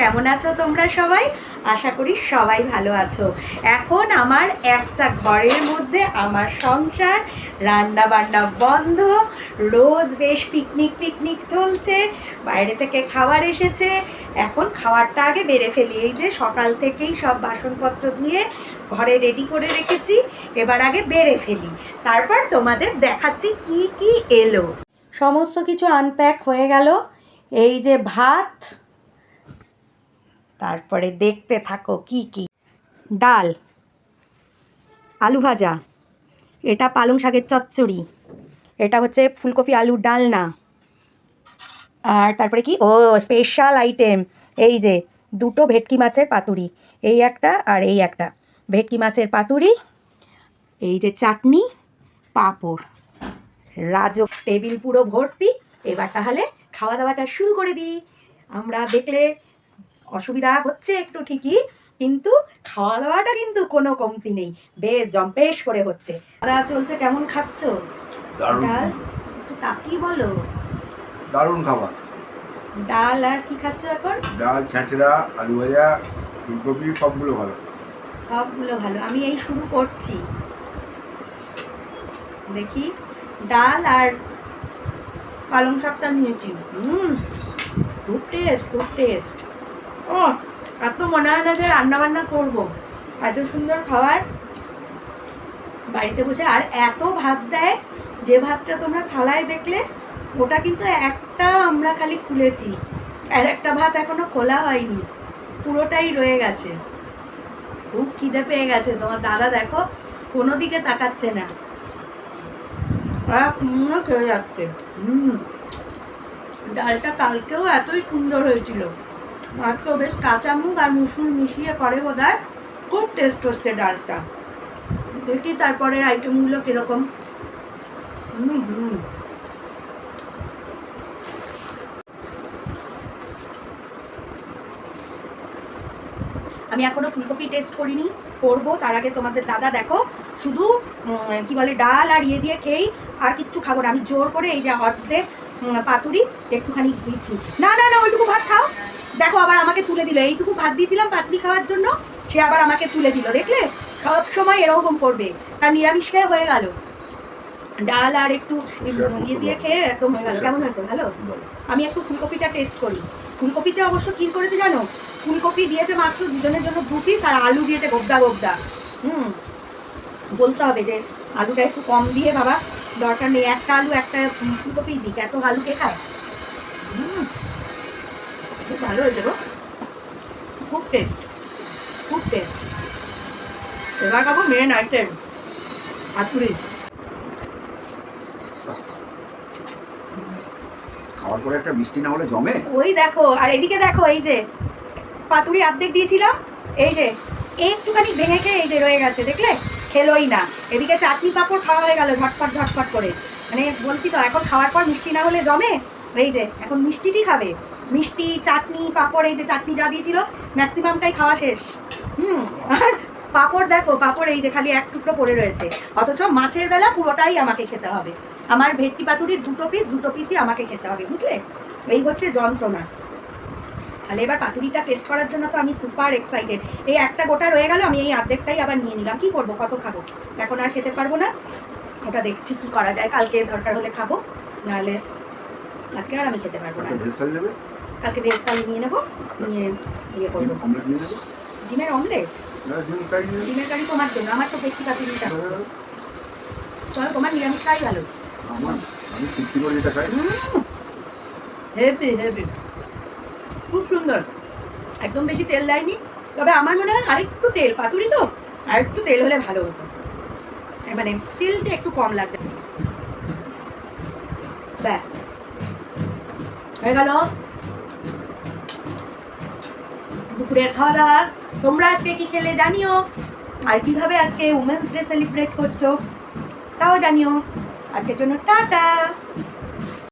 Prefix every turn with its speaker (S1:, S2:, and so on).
S1: কেমন আছো তোমরা সবাই? আশা করি সবাই ভালো আছো। এখন আমার একটা ঘরের মধ্যে আমার সংসার, রান্না বান্না বন্ধ, রোজ বেশ পিকনিক চলছে, বাইরে থেকে খাবার এসেছে। এখন খাবারটা আগে বেড়ে ফেলি। এই যে সকাল থেকেই সব বাসনপত্র ধুয়ে ঘরে রেডি করে রেখেছি, এবার আগে বেড়ে ফেলি, তারপর তোমাদের দেখাচ্ছি কি কি এলো। সমস্ত কিছু আনপ্যাক হয়ে গেল। এই যে ভাত, তারপরে দেখতে থাকো কি কি। ডাল, আলু ভাজা, এটা পালং শাকের চচ্চড়ি, এটা হচ্ছে ফুলকপি আলুর ডালনা, আর তারপরে কি স্পেশাল আইটেম, এই যে দুটো ভেটকি মাছের পাতুরি, এই একটা আর এই একটা ভেটকি মাছের পাতুরি, এই যে চাটনি, পাঁপড়, রাজক টেবিল পুরো ভর্তি। এবার তাহলে খাওয়া দাওয়াটা শুরু করে দিই। আমরা দেখলে অসুবিধা হচ্ছে একটু ঠিকই, কিন্তু খাওয়া দাওয়াটা কিন্তু কোনো কমতি নেই, বেশ জম্পেশ করে হচ্ছে। খাওয়া চলছে। কেমন খাচ্ছ? ডাল একটু তাকিয়ে বলো।
S2: দারুণ খাবার।
S1: ডাল আর কি খাচ্ছ এখন?
S2: ডাল, ছেঁচড়া, আলু ভাজা, ফুলকপি, সবগুলো ভালো।
S1: সবগুলো ভালো। আমি এই শুরু করছি, দেখি। ডাল আর পালং শাকটা নিয়েছি। খুব টেস্ট। ও, আর তো মনে হয় না যে রান্নাবান্না করবো, এত সুন্দর খাবার বাড়িতে বসে। আর এত ভাত দেয়, যে ভাতটা তোমরা থালায় দেখলে ওটা কিন্তু একটা আমরা খালি খুলেছি, আর একটা ভাত এখনো খোলা হয়নি, পুরোটাই রয়ে গেছে। খুব খিদে পেয়ে গেছে। তোমার দাদা দেখো কোনো দিকে তাকাচ্ছে না, খেয়ে যাচ্ছে। ডালটা কালকেও এতই সুন্দর হয়েছিল, আজকেও বেশ কাঁচা মুগ আর মুসুর মিশিয়ে করে বোধহয়, খুব টেস্ট হচ্ছে ডালটা। দেখি তারপরের আইটেমগুলো কিরকম। আমি এখনো ফুলকপি টেস্ট করিনি, করবো। তার আগে তোমাদের দাদা দেখো শুধু কি বলে ডাল আর ইয়ে দিয়ে খেয়েই আর কিচ্ছু খাবো না। আমি জোর করে এই যে অর্ধেক পাতুরি একটুখানি দিচ্ছি। না না না, ওইটুকু ভাত খাও। দেখো আবার আমাকে তুলে দিল, এইটুকু ভাত দিয়েছিলাম পাতুরি খাওয়ার জন্য, সে আবার আমাকে তুলে দিল। দেখলে সব সময় এরকম করবে। তার নিরামিষ খেয়ে হয়ে গেল, ডাল আর একটু ইয়ে দিয়ে খেয়ে একদম হয়ে গেল। কেমন হয়েছে? ভালো। আমি একটু ফুলকপিটা টেস্ট করি। ফুলকপিতে অবশ্য কী করেছে জানো, ফুলকপি দিয়েছে মাত্র দুজনের জন্য 2 পিস, আর আলু দিয়েছে গোবদা। বলতে হবে যে আলুটা একটু কম দিয়ে, বাবা দরকার নেই, একটা আলু একটা ফুলকপি দিক, এত আলু কে খায়। খুব ভালো হয়েছে গো, খুব টেস্ট। এবার খাবো মেন আইটেম, পাতুরি।
S2: খাওয়ার পরে একটা মিষ্টি না হলে জমে।
S1: ওই দেখো, আর এদিকে দেখো, এই যে পাতুরি অর্ধেক দিয়েছিলাম, এই যে একটুখানি ভেঙে খেয়ে এই যে রয়ে গেছে, দেখলে খেলোই না। এদিকে চাটনি পাঁপড় খাওয়া হয়ে গেল ঝটপট করে। মানে বলছি তো, এখন খাওয়ার পর মিষ্টি না হলে জমে। এই যে এখন মিষ্টিটি খাবে, মিষ্টি চাটনি পাঁপড়, এই যে চাটনি যা দিয়েছিল ম্যাক্সিমামটাই খাওয়া শেষ। আর পাঁপড় দেখো, পাঁপড় এই যে খালি এক টুকরো পড়ে রয়েছে, অথচ মাছের বেলা পুরোটাই আমাকে খেতে হবে। আমার ভেটকি পাতুরির দুটো পিসই আমাকে খেতে হবে, বুঝলে? এই হচ্ছে যন্ত্রণা। তাহলে এবার পাতুরিটা টেস্ট করার জন্য তো আমি সুপার এক্সাইটেড। এই একটা গোটা রয়ে গেল, আমি এই অর্ধেকটাই আবার নিয়ে নিলাম। কি করবো, কত খাবো, এখন আর খেতে পারবো না। ওটা দেখছি কি করা যায়, কালকে দরকার হলে খাবো, নাহলে আজকে আর আমি খেতে পারবো না। কালকে ভেজ থালি নিয়ে নেবো, নিয়ে ইয়ে করবো। ডিমের অমলেট? ডিমের কারি তোমার জন্য, আমার তো ভেটকি পাতুরিটা। চলো, তোমার নিরামিষ খাই ভালো। হেভি, খুব সুন্দর, একদম বেশি তেল দেয়নি। তবে আমার মনে হয় আরেকটু তেল, পাতুরি তো আরেকটু তেল হলে ভালো হতো, মানে তেলটা একটু কম লাগবে। ব্যাস হয়ে গেল দুপুরের খাওয়া দাওয়া। তোমরা আজকে কি খেলে জানিও, আর কিভাবে আজকে উমেন্স ডে সেলিব্রেট করছো তাও জানিও। আজকের জন্য টাটা।